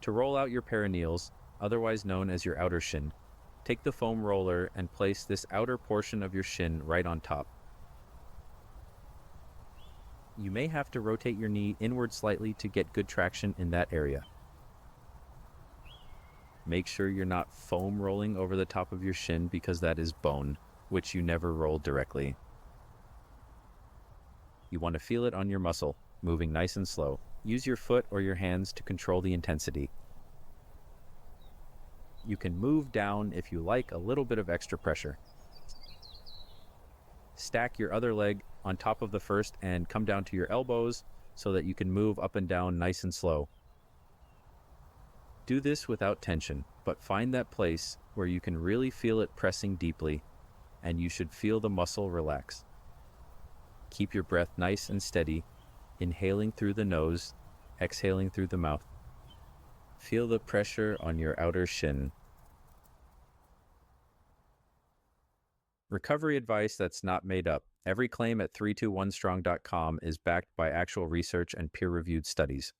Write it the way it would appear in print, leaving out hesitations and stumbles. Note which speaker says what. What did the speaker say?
Speaker 1: To roll out your peroneals, otherwise known as your outer shin, take the foam roller and place this outer portion of your shin right on top. You may have to rotate your knee inward slightly to get good traction in that area. Make sure you're not foam rolling over the top of your shin because that is bone, which you never roll directly. You want to feel it on your muscle, moving nice and slow. Use your foot or your hands to control the intensity. You can move down if you like a little bit of extra pressure. Stack your other leg on top of the first and come down to your elbows so that you can move up and down nice and slow. Do this without tension, but find that place where you can really feel it pressing deeply, and you should feel the muscle relax. Keep your breath nice and steady, inhaling through the nose, exhaling through the mouth. Feel the pressure on your outer shin. Recovery advice that's not made up. Every claim at 321strong.com is backed by actual research and peer-reviewed studies.